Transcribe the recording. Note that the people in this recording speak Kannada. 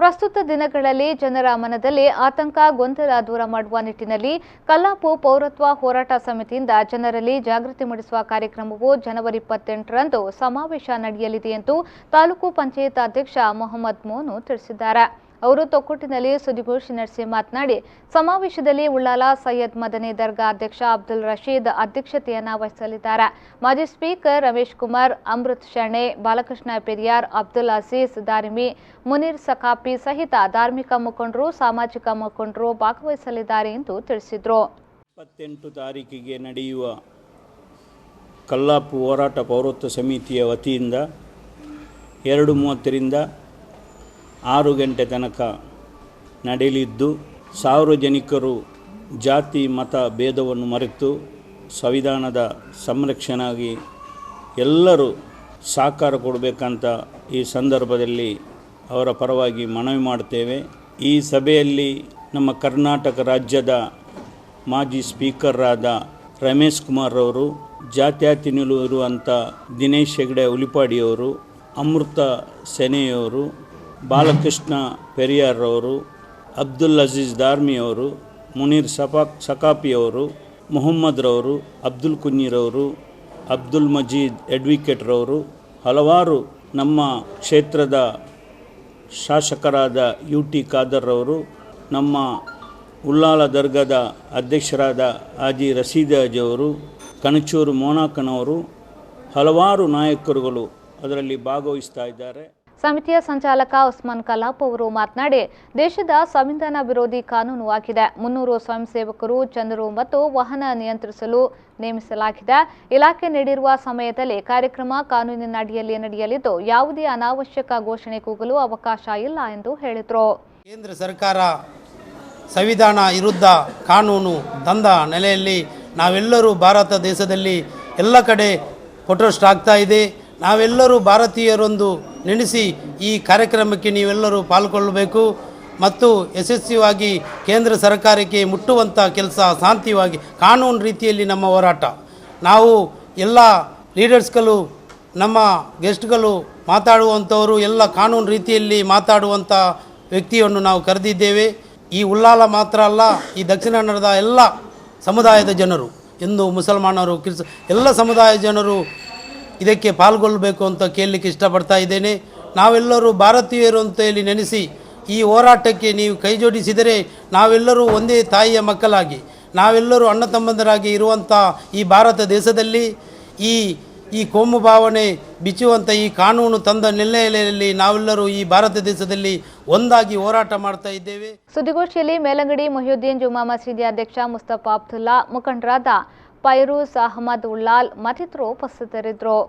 ಪ್ರಸ್ತುತ ದಿನಗಳಲ್ಲಿ ಜನರ ಮನದಲ್ಲಿ ಆತಂಕ ಗೊಂದಲ ದೂರ ಮಾಡುವ ನಿಟ್ಟಿನಲ್ಲಿ ಕಲ್ಲಾಪು ಪೌರತ್ವ ಹೋರಾಟ ಸಮಿತಿಯಿಂದ ಜನರಲ್ಲಿ ಜಾಗೃತಿ ಮೂಡಿಸುವ ಕಾರ್ಯಕ್ರಮವು ಜನವರಿ 28ರಂದು ಸಮಾವೇಶ ನಡೆಯಲಿದೆ ಎಂದು ತಾಲೂಕು ಪಂಚಾಯತ್ ಅಧ್ಯಕ್ಷ ಮೊಹಮ್ಮದ್ ತಿಳಿಸಿದ್ದಾರೆ. ಅವರು ತೊಕ್ಕೊಟ್ಟಿನಲ್ಲಿ ಸುದ್ದಿಗೋಷ್ಠಿ ನಡೆಸಿ ಮಾತನಾಡಿ, ಸಮಾವೇಶದಲ್ಲಿ ಉಳ್ಳಾಲ ಸೈಯದ್ ಮದನಿ ದರ್ಗಾ ಅಧ್ಯಕ್ಷ ಅಬ್ದುಲ್ ರಶೀದ್ ಅಧ್ಯಕ್ಷತೆಯನ್ನು ವಹಿಸಲಿದ್ದಾರೆ. ಮಾಜಿ ಸ್ಪೀಕರ್ ರಮೇಶ್ ಕುಮಾರ್, ಅಮೃತ್ ಶೆಣೆ, ಬಾಲಕೃಷ್ಣ ಪೆರಿಯಾರ್, ಅಬ್ದುಲ್ ಅಜೀಜ್ ದಾರಿಮಿ, ಮುನೀರ್ ಸಕಾಪಿ ಸಹಿತ ಧಾರ್ಮಿಕ ಮುಖಂಡರು, ಸಾಮಾಜಿಕ ಮುಖಂಡರು ಭಾಗವಹಿಸಲಿದ್ದಾರೆ ಎಂದು ತಿಳಿಸಿದರು. 28 ತಾರೀಕಿಗೆ ನಡೆಯುವ ಕಲ್ಲಾಪು ಹೋರಾಟ ಪೌರತ್ವ ಸಮಿತಿಯ ವತಿಯಿಂದ 2:30ರಿಂದ 6 ಗಂಟೆ ತನಕ ನಡೆಯಲಿದ್ದು, ಸಾರ್ವಜನಿಕರು ಜಾತಿ ಮತ ಭೇದವನ್ನು ಮರೆತು ಸಂವಿಧಾನದ ಸಂರಕ್ಷಣೆಗಾಗಿ ಎಲ್ಲರೂ ಸಹಕಾರ ಕೊಡಬೇಕಂತ ಈ ಸಂದರ್ಭದಲ್ಲಿ ಅವರ ಪರವಾಗಿ ಮನವಿ ಮಾಡುತ್ತೇವೆ. ಈ ಸಭೆಯಲ್ಲಿ ನಮ್ಮ ಕರ್ನಾಟಕ ರಾಜ್ಯದ ಮಾಜಿ ಸ್ಪೀಕರ್ರಾದ ರಮೇಶ್ ಕುಮಾರ್ ಅವರು, ಜಾತ್ಯತೀತರು ಇರುವಂಥ ದಿನೇಶ್ ಹೆಗಡೆ ಉಲಿಪಾಡಿಯವರು, ಅಮೃತ ಸೆನೆಯವರು, ಬಾಲಕೃಷ್ಣ ಪೆರಿಯಾರ್ರವರು, ಅಬ್ದುಲ್ ಅಜೀಜ್ ದಾರ್ಮಿಯವರು, ಮುನೀರ್ ಸಕಾಪಿಯವರು, ಮೊಹಮ್ಮದ್ರವರು, ಅಬ್ದುಲ್ ಕುನ್ನೀರವರು, ಅಬ್ದುಲ್ ಮಜೀದ್ ಅಡ್ವೊಕೇಟ್ರವರು, ಹಲವಾರು ನಮ್ಮ ಕ್ಷೇತ್ರದ ಶಾಸಕರಾದ UT ಖಾದರ್ರವರು, ನಮ್ಮ ಉಳ್ಳಾಲ ದರ್ಗಾದ ಅಧ್ಯಕ್ಷರಾದ ಹಾಜಿ ರಶೀದ್ ಅವರು, ಕಣಚೂರು ಮೋನಾಕನವರು, ಹಲವಾರು ನಾಯಕರುಗಳು ಅದರಲ್ಲಿ ಭಾಗವಹಿಸ್ತಾ ಇದ್ದಾರೆ. ಸಮಿತಿಯ ಸಂಚಾಲಕ ಉಸ್ಮಾನ್ ಕಲ್ಲಾಪ್ ಅವರು ಮಾತನಾಡಿ, ದೇಶದ ಸಂವಿಧಾನ ವಿರೋಧಿ ಕಾನೂನು ಆಗಿದೆ. 300 ಸ್ವಯಂ ಸೇವಕರು, ಜನರು ಮತ್ತು ವಾಹನ ನಿಯಂತ್ರಿಸಲು ನೇಮಿಸಲಾಗಿದೆ. ಇಲಾಖೆ ನೀಡಿರುವ ಸಮಯದಲ್ಲಿ ಕಾರ್ಯಕ್ರಮ ಕಾನೂನಿನ ಅಡಿಯಲ್ಲಿ ನಡೆಯಲಿದ್ದು, ಯಾವುದೇ ಅನಾವಶ್ಯಕ ಘೋಷಣೆ ಕೂಗಲು ಅವಕಾಶ ಇಲ್ಲ ಎಂದು ಹೇಳಿದರು. ಕೇಂದ್ರ ಸರ್ಕಾರ ಸಂವಿಧಾನ ವಿರುದ್ಧ ಕಾನೂನು ತಂದ ನೆಲೆಯಲ್ಲಿ ನಾವೆಲ್ಲರೂ ಭಾರತ ದೇಶದಲ್ಲಿ ಎಲ್ಲ ಕಡೆ ಪ್ರೊಟೆಸ್ಟ್ ಆಗ್ತಾ ಇದೆ. ನಾವೆಲ್ಲರೂ ಭಾರತೀಯರೊಂದು ನೆನೆಸಿ ಈ ಕಾರ್ಯಕ್ರಮಕ್ಕೆ ನೀವೆಲ್ಲರೂ ಪಾಲ್ಗೊಳ್ಳಬೇಕು ಮತ್ತು ಯಶಸ್ವಿಯಾಗಿ ಕೇಂದ್ರ ಸರ್ಕಾರಕ್ಕೆ ಮುಟ್ಟುವಂಥ ಕೆಲಸ ಶಾಂತಿಯಾಗಿ ಕಾನೂನು ರೀತಿಯಲ್ಲಿ ನಮ್ಮ ಹೋರಾಟ. ನಾವು ಎಲ್ಲ ಲೀಡರ್ಸ್ಗಳು, ನಮ್ಮ ಗೆಸ್ಟ್ಗಳು ಮಾತಾಡುವಂಥವರು ಎಲ್ಲ ಕಾನೂನು ರೀತಿಯಲ್ಲಿ ಮಾತಾಡುವಂಥ ವ್ಯಕ್ತಿಯನ್ನು ನಾವು ಕರೆದಿದ್ದೇವೆ. ಈ ಉಳ್ಳಾಲ ಮಾತ್ರ ಅಲ್ಲ, ಈ ದಕ್ಷಿಣ ಕನ್ನಡದ ಎಲ್ಲ ಸಮುದಾಯದ ಜನರು, ಹಿಂದೂ ಮುಸಲ್ಮಾನರು, ಎಲ್ಲ ಸಮುದಾಯ ಜನರು ಇದಕ್ಕೆ ಪಾಲ್ಗೊಳ್ಳಬೇಕು ಅಂತ ಕೇಳಲಿಕ್ಕೆ ಇಷ್ಟಪಡ್ತಾ ಇದ್ದೇನೆ. ನಾವೆಲ್ಲರೂ ಭಾರತೀಯರು ಅಂತ ಹೇಳಿ ನೆನೆಸಿ ಈ ಹೋರಾಟಕ್ಕೆ ನೀವು ಕೈ ಜೋಡಿಸಿದರೆ ನಾವೆಲ್ಲರೂ ಒಂದೇ ತಾಯಿಯ ಮಕ್ಕಳಾಗಿ, ನಾವೆಲ್ಲರೂ ಅಣ್ಣ ತಮ್ಮಂದರಾಗಿ ಇರುವಂಥ ಈ ಭಾರತ ದೇಶದಲ್ಲಿ ಈ ಕೋಮು ಭಾವನೆ ಬಿಚ್ಚುವಂಥ ಈ ಕಾನೂನು ತಂದ ನೆಲೆಯಲ್ಲಿ ನಾವೆಲ್ಲರೂ ಈ ಭಾರತ ದೇಶದಲ್ಲಿ ಒಂದಾಗಿ ಹೋರಾಟ ಮಾಡ್ತಾ ಇದ್ದೇವೆ. ಸುದ್ದಿಗೋಷ್ಠಿಯಲ್ಲಿ ಮೇಲಂಗಡಿ ಮೊಹಿಯುದ್ದೀನ್ ಜುಮಾ ಮಸೀದಿ ಅಧ್ಯಕ್ಷ ಮುಸ್ತಫಾ ಅಬ್ದುಲ್ಲಾ, ಮುಖಂಡರಾದ ಫೈರೂಸ್ ಅಹಮದ್ ಉಳ್ಳಾಲ್ ಮತ್ತಿತರರು ಉಪಸ್ಥಿತರಿದ್ದರು.